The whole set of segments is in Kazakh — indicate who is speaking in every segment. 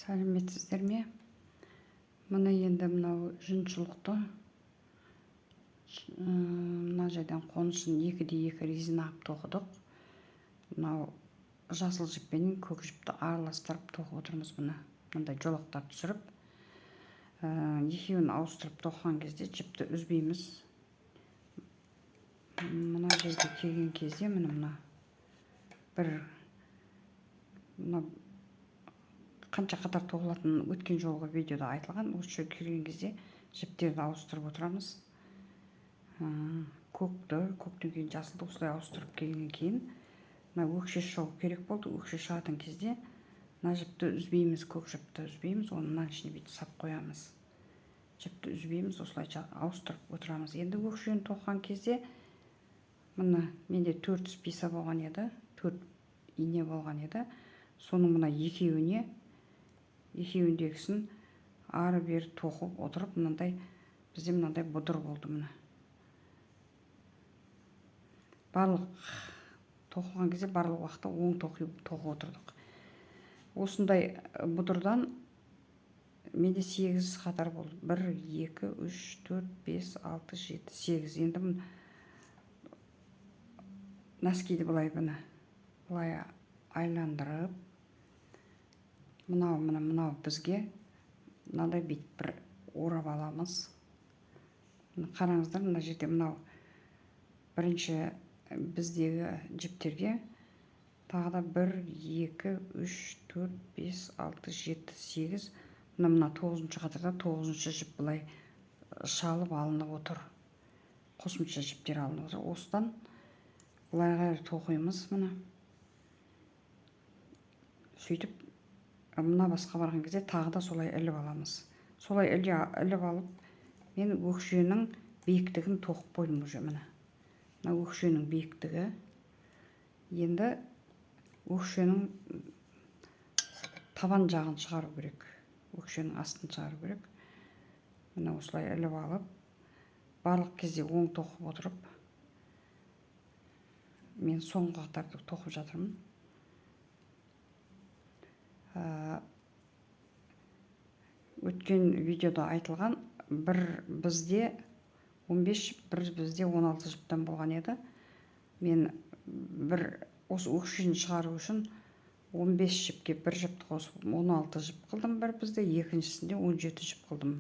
Speaker 1: Сәлеметсіздер ме? Мына енді мынау жүншылықты мына жерден қонысын 2-2 резина алып тоқыдық. Мынау жасыл жіппен көк жіпті араластырып тоқып отырмыз бұны. Мындай жолақтап түсіріп, екеуін ауыстырып тоқыған кезде жіпті үзбейміз. Мына жерге келген кезде мына қанша қатар тоқылатынын өткен жолғы видеода айтылған. Осы жерге келген кезде жіптерді ауыстырып отырамыз. Көктен кейін жасылды осылай ауыстырып келгеннен кейін мына өкше шығу керек болды. Өкше шығатын кезде мына жіпті үзбейміз, көк жіпті үзбейміз, оны мына ішіне бүйтіп сап қоямыз. Жіпті үзбейміз, осылайша ауыстырып отырамыз. Енді өкшені тоқыған кезде мына менде 4 спица болған еді, 4 ине болған еді. Соның мына екеуіндегісін ары бері тоқып отырып, бізде мынандай бұдыр болды мына. Барлық тоқылған кезде барлық уақытта оң тоқып отырдық. Осындай бұдырдан менде 8 қатар болды. 1, 2, 3, 4, 5, 6, 7, 8. Енді нәскиді былай айландырып, мынау бізге мынандай бүйтіп бір орап аламыз. Қараңыздар, мына жерде мынау бірінші біздегі жіптерге тағы да 1, 2, 3, 4, 5, 6, 7, 8. Мына 9-шы қатарда 9-шы жіп былай шалып алынып отыр. Қосымша жіптер алынып отыр. Осыдан былай тоқимыз мына. Сөйтіп, мына басқа барған кезде тағы да солай іліп аламыз. Солай іліп алып, мен өкшенің биіктігін тоқып қойдым уже мына. Мына өкшенің биіктігі. Енді өкшенің табан жағын шығару керек. Өкшенің астын шығару керек. Мына осылай іліп алып, барлық кезде оң тоқып отырып, мен соңғы қатарды тоқып жатырмын. Өткен видеода айтылған, бір бізде 15 жіп, бір бізде 16 жіптен болған еді. Мен осы өкшені шығару үшін 15 жіпке бір жіпті қосып 16 жіп қылдым бір бізде, екіншісінде 17 жіп қылдым.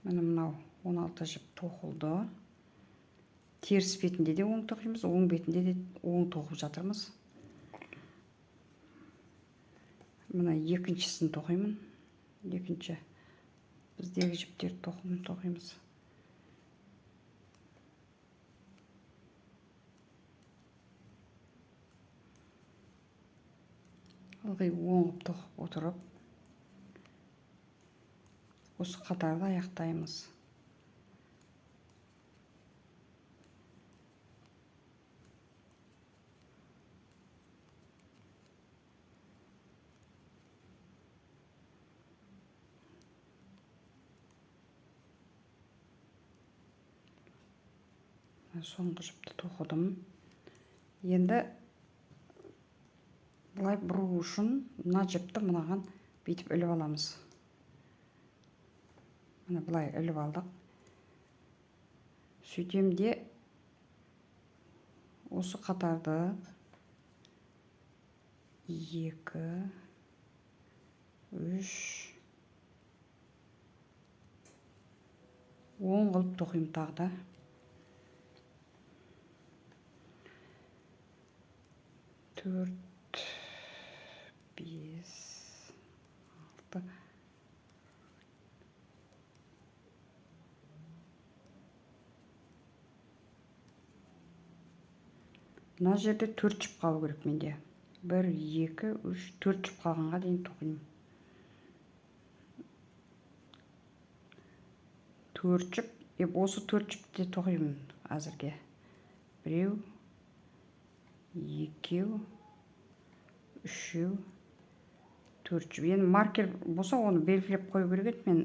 Speaker 1: Мынау 16 жіп тоқылды. Теріс бетінде де оң тоқимыз, оң бетінде де оң тоқып жатырмыз. Мына екіншісін тоқимын. Екінші біздегі жіптерді тоқимыз. Ылғи оңып тоқып отырып, осы қатарды аяқтаймыз. Соңғы жіпті тоқыдым. Енді бұлай бұру үшін мына жіпті мынаған бүйтіп іліп аламыз. Мына бұлай іліп алдық. Сөйтем де осы қатарды 2, 3 оң қылып тоқим тағы да. 4, 5, 6. Мына жерде 4 жіп қалу керек менде. 1, 2, 3, 4 жіп қалғанға дейін тоқимын. 4 жіп, осы 4 жіпті тоқимын әзірге. 1, 2, 3, 4 жіп. Енді маркер болса, оны белгілеп қою керек еді. Мен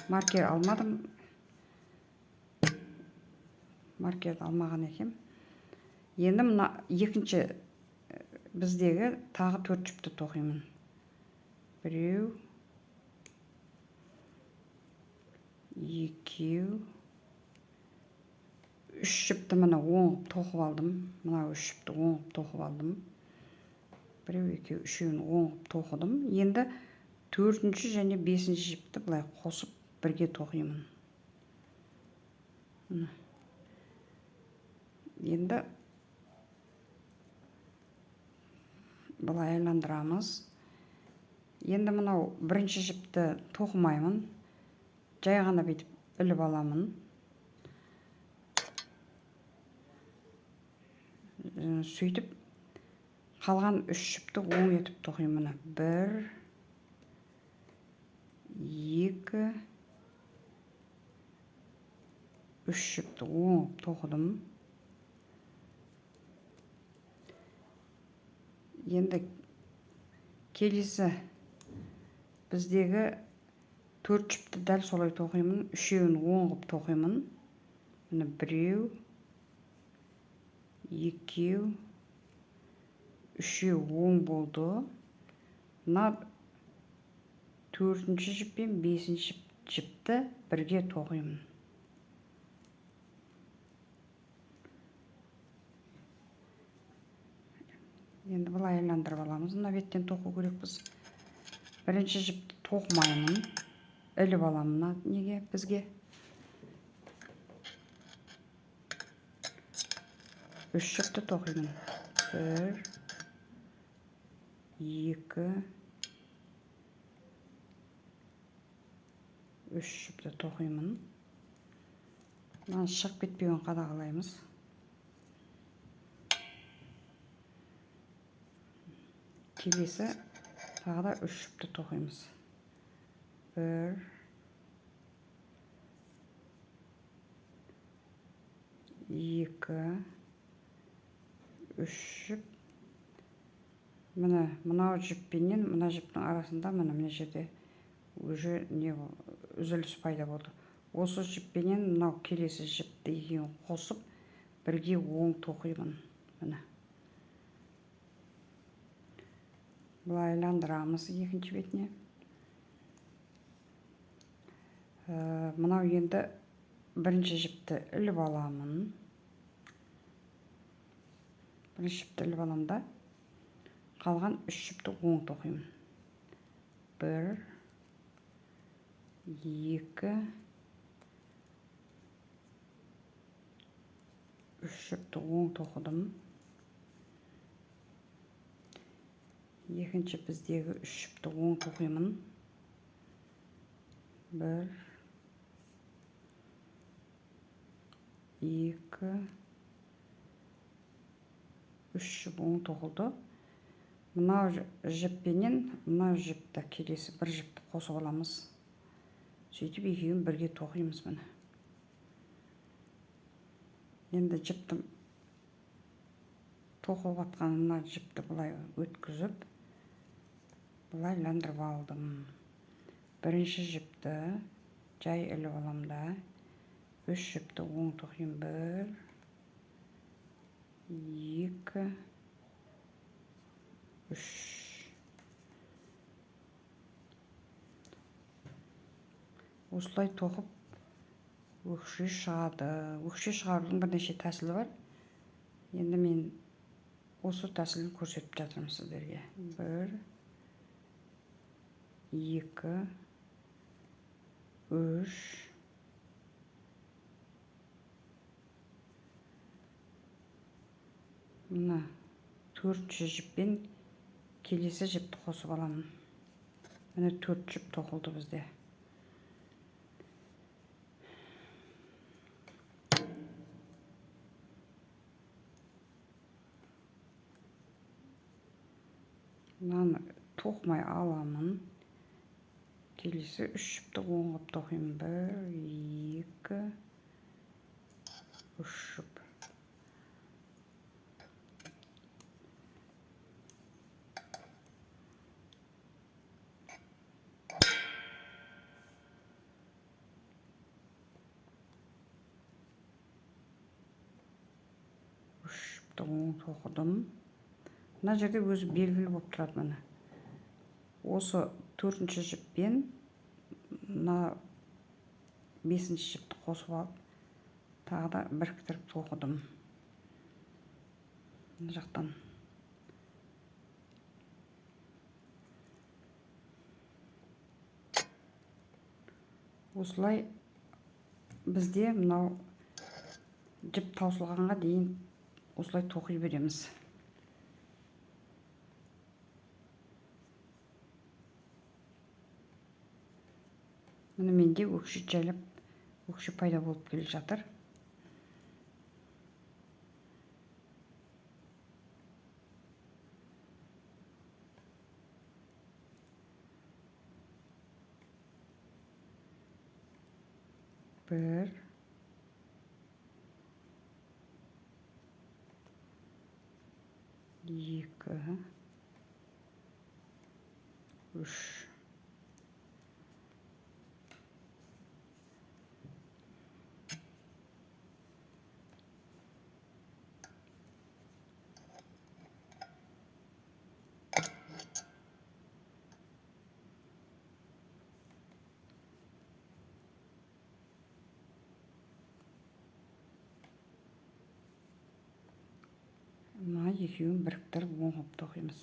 Speaker 1: маркер алмадым. Маркерді алмаған екем. Енді мына екінші біздегі тағы 4 жіпті тоқимын. 1, 2, 3 жіпті мына оңып тоқып алдым. Мына 3 жіпті оңып тоқып алдым. 1, 2, 3-ін оңып тоқыдым. Енді 4-ші және 5-ші жіпті былай қосып бірге тоқимын. Енді былай айландырамыз. Енді мынау бірінші жіпті тоқымаймын. Жай ғана бүйтіп іліп аламын. Сөйтіп қалған 3 жіпті оң етіп тоқимын. 1, 2, 3 жіпті оңып тоқыдым. Енді келесі біздегі 4 жіпті дәл солай тоқимын. 3-еуін оңып тоқимын. Міне 1, 2, 3 оң болды. Мына 4-ші жіп пен 5-ші жіпті бірге тоқимын. Енді былай айландырып аламыз. Мына беттен тоқу керекпіз. Бірінші жіпті тоқымаймын. Іліп аламын неге бізге. 3 жіпті тоқимын. 1, 2, 3 жіпті тоқимын. Мына шығып кетпеуін қадағалаймыз. Келесі тағы да 3 жіпті тоқимыз. 1, 2, 3 жіп. Мынау жіппенен мына жіптің арасында мына жерде уже үзіліс пайда болды. Осы жіппенен мынау келесі жіпті екеуін қосып бірге оң тоқимын. Міне. Былай айландырамыз екінші бетіне. Мынау енді бірінші жіпті іліп аламын. Бірінші жіпті іліп аламын да қалған 3 жіпті оң тоқимын. 1, 2, 3 жіпті оң тоқыдым. Екінші біздегі 3 жіпті оң тоқимын. 1, 2, 3 жіп оң тоқылды. Мынау жіппенен мынау жіпті келесі бір жіпті қосып аламыз. Сөйтіп екеуін бірге тоқимыз міне. Енді жіпті тоқып атқан мына жіпті былай өткізіп былай айландырып алдым. Бірінші жіпті жай іліп аламын да 3 жіпті оң тоқимын. 1, 2, 3. Осылай тоқып өкше шығады. Өкше шығарудың бірнеше тәсілі бар. Енді мен осы тәсілін көрсетіп жатырмын сіздерге. 1, 2, 3. Мына 4-ші жіппен келесі жіпті қосып аламын. Міне 4 жіп тоқылды бізде. Мынаны тоқымай аламын. Келесі 3 жіпті оңғып тоқимын. 1, 2, 3 жіп. Оң тоқыдым. мына жерде өзі белгілі болып тұрады. Міне осы 4-ші жіппен мына 5-ші жіпті қосып алып тағы да біріктіріп тоқыдым. Мына жақтан осылай бізде мынау жіп таусылғанға дейін осылай тоқи береміз. Міне менде өкші жайлап, өкші пайда болып келе жатыр. Бір, екі, үш. Мына екеуін біріктіріп оң қылып тоқимыз.